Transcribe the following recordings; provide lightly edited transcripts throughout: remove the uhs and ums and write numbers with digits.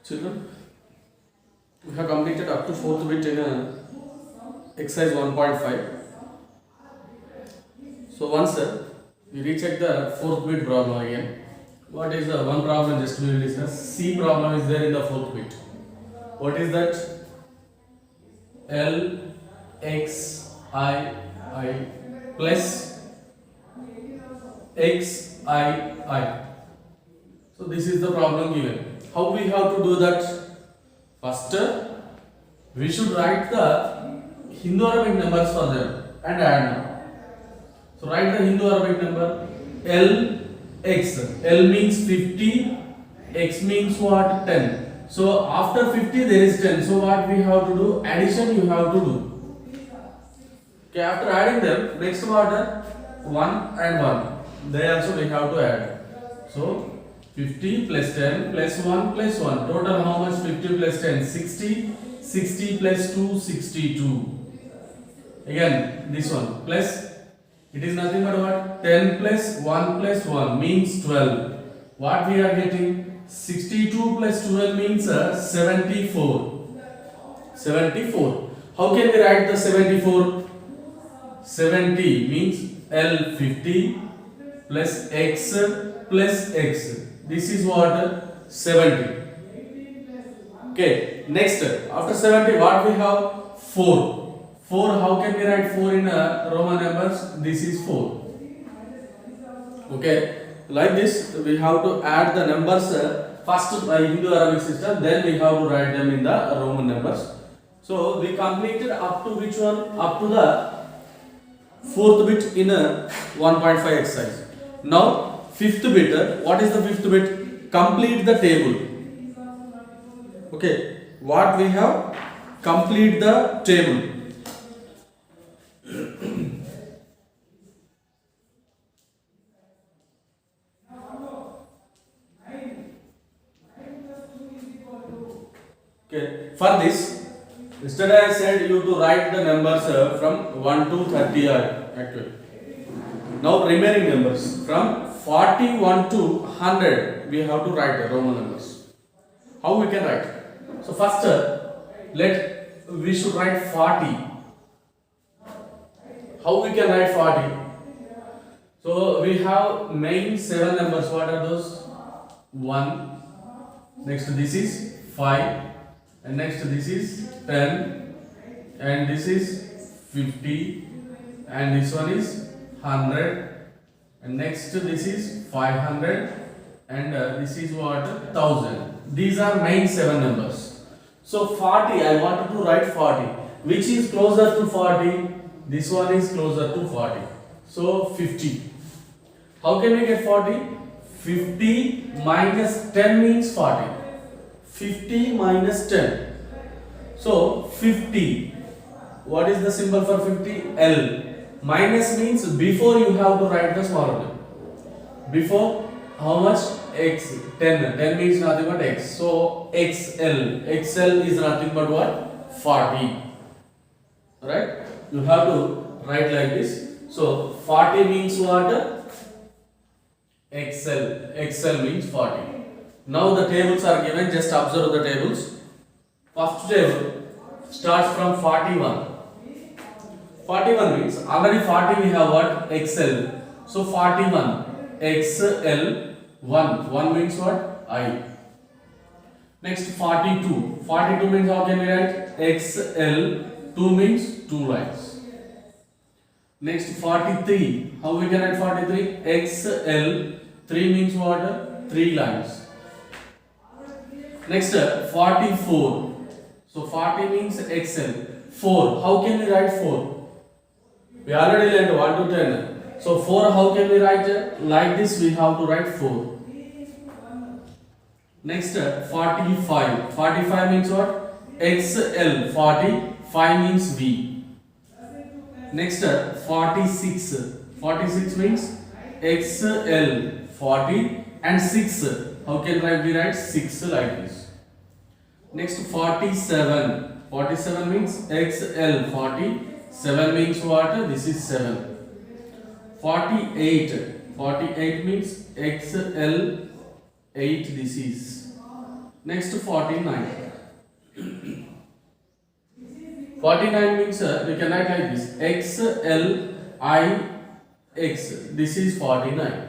Children, we have completed up to fourth bit in exercise 1.5. So once we recheck the fourth bit problem again. What is the one problem just we will discuss? C problem is there in the fourth bit. What is that? L X I plus X I. So this is the problem given. How we have to do that? First, we should write the Hindu Arabic numbers for them and add them. So write the Hindu Arabic number L X. L means 50, X means what? 10. So after 50 there is 10. So what we have to do? Addition you have to do. Okay, after adding them, next order 1 and 1. They also we have to add. So 50 plus 10 plus 1 plus 1. Total how much? 50 plus 10? 60. 60 plus 2, 62. Again this one plus, it is nothing but what? 10 plus 1 plus 1 means 12. What we are getting? 62 plus 12 means 74. 74. How can we write the 74? 70 means L 50 plus X plus X. This is what? 70. Okay, next after 70 what we have? 4. 4, how can we write 4 in Roman numbers? This is 4. Okay, like this we have to add the numbers first by Hindu Arabic system, then we have to write them in the Roman numbers. So we completed up to which one? Up to the fourth bit in a 1.5 exercise. Now fifth bit, what is the fifth bit? Complete the table. Okay, what we have? Complete the table. Okay, for this, yesterday I said you to write the numbers from 1 to 30 actually. Now remaining numbers from 41 to 100 we have to write the Roman numbers. How we can write? So first we should write 40. How we can write 40? So we have main 7 numbers. What are those? 1. Next this is 5. And next this is 10. And this is 50. And this one is 100. And next this is 500. And this is what? 1000. These are main 7 numbers. So 40, I wanted to write 40. Which is closer to 40? This one is closer to 40. So 50. How can we get 40? 50 minus 10 means 40. 50 minus 10. So 50. What is the symbol for 50? L. Minus means before you have to write the smaller one. Before how much? X. 10. 10 means nothing but X. So XL. XL is nothing but what? 40. Right? You have to write like this. So 40 means what? XL. XL means 40. Now the tables are given. Just observe the tables. First table starts from 41. 41 means already 40 we have what? XL. So 41. XL 1. 1 means what? I. Next 42. 42 means how can we write? XL. 2 means 2 lines. Next 43. How we can write 43? XL. 3 means what? 3 lines. Next 44. So 40 means XL. 4. How can we write 4? We already learned 1 to 10. So 4 how can we write? Like this we have to write 4. Next 45. 45 means what? XL. 40. 5 means V. Next 46. 46 means XL 40 and 6. How can we write 6 like this? Next 47. 47 means XL 40. 7 means what? This is 7. 48. 48 means XL 8 this is. Next 49. 49 means we can write like this: x l I x. This is 49.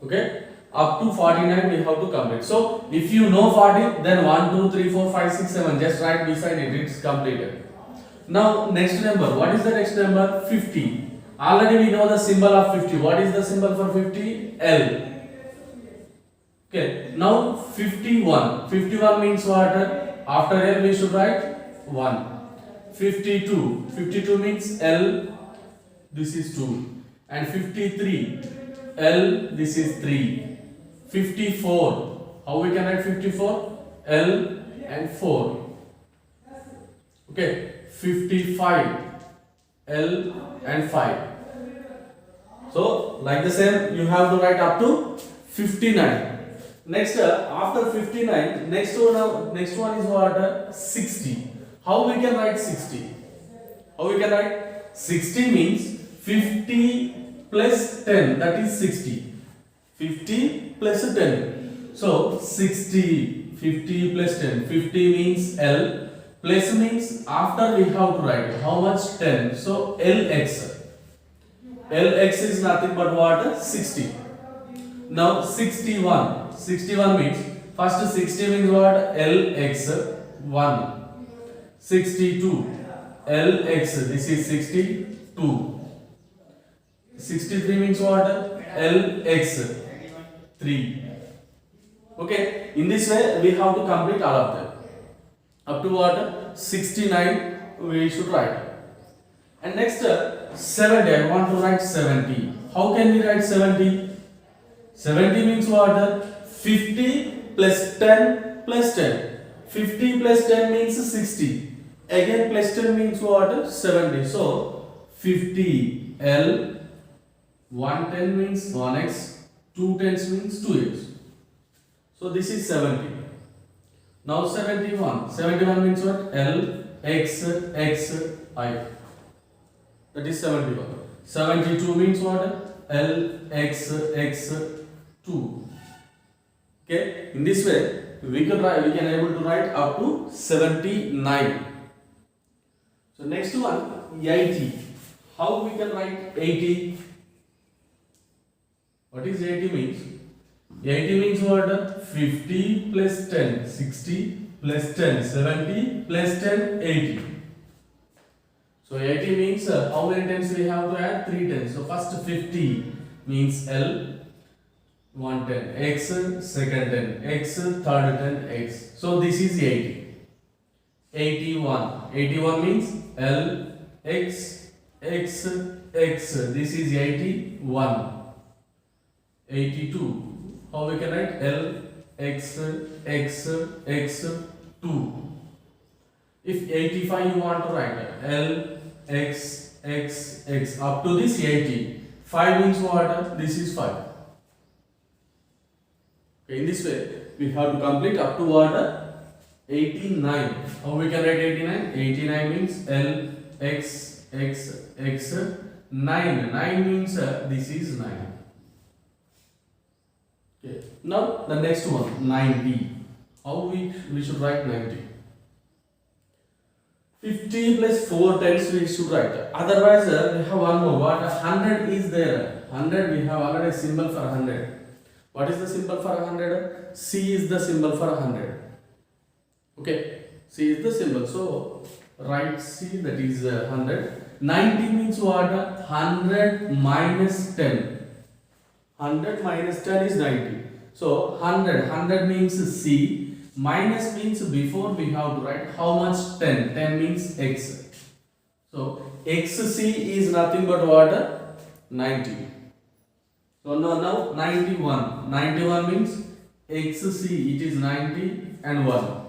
Okay, up to 49 we have to complete. So if you know 40, then 1 2 3 4 5 6 7, just write beside it, it's completed. Now next number, what is the next number? 50. Already we know the symbol of 50. What is the symbol for 50? L. Okay, now 51. 51 means what? After L we should write 1. 52. 52 means L, this is 2. And 53, L, this is 3. 54, how we can write 54? L and 4. Okay, 55, L and 5. So like the same you have to write up to 59. Next after 59, next one is what? 60. How we can write 60? How we can write? 60 means 50 plus 10, that is 60. 50 plus 10. So 60, 50 plus 10. 50 means L, plus means after we have to write how much? 10. So LX. LX is nothing but what? 60. Now 61. 61 means first 60 means what? LX 1. 62. LX, this is 62. 63 means what? LX 3. Okay, in this way we have to complete all of them. Up to what? 69 we should write. And next 70, I want to write 70. How can we write 70? 70 means what? 50 plus 10 plus 10. 50 plus 10 means 60. Again plus 10 means what? 70. So 50 L, 110 means 1x, 2 tens means 2x. So this is 70. Now 71. 71 means what? L, x, x, I. That is 71. 72 means what? L, x, x, 2. Okay, in this way we can able to write up to 79. So next one, 80. How we can write 80? What is 80 means? 80 means what? 50 plus 10, 60 plus 10, 70 plus 10, 80. So 80 means how many tens we have to add? 3 tens. So first 50 means L, 110, x, second 10, x, third 10, x. So this is 80. 81. 81 means L, x, x, x. This is 81. 82. How we can write? L, x, x, x, 2. If 85 you want to write L, x, x, x. Up to this 80. 5 means what? This is 5. Okay, in this way we have to complete up to what? 89. How we can write 89? 89 means L, x, x, x, 9. 9 means this is 9. Okay. Now the next one, 90. How we should write 90? 50 plus 4 tens we should write. Otherwise we have one more. What? 100 is there. 100 we have already a symbol for 100. What is the symbol for 100? C is the symbol for 100. Okay, C is the symbol. So write C, that is 100. 90 means what? 100 minus 10. 100 minus 10 is 90. So 100 means C. Minus means before we have to write how much? 10. 10 means X. So XC is nothing but what? 90. So now 91. 91 means XC, it is 90 and 1.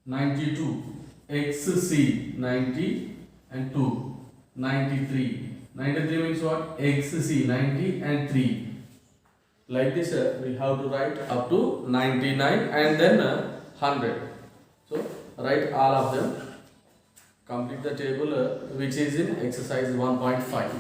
92. XC, 90 and 2. 93. 93 means what? XC, 90 and 3. Like this we have to write up to 99 and then 100. So write all of them. Complete the table which is in exercise 1.5.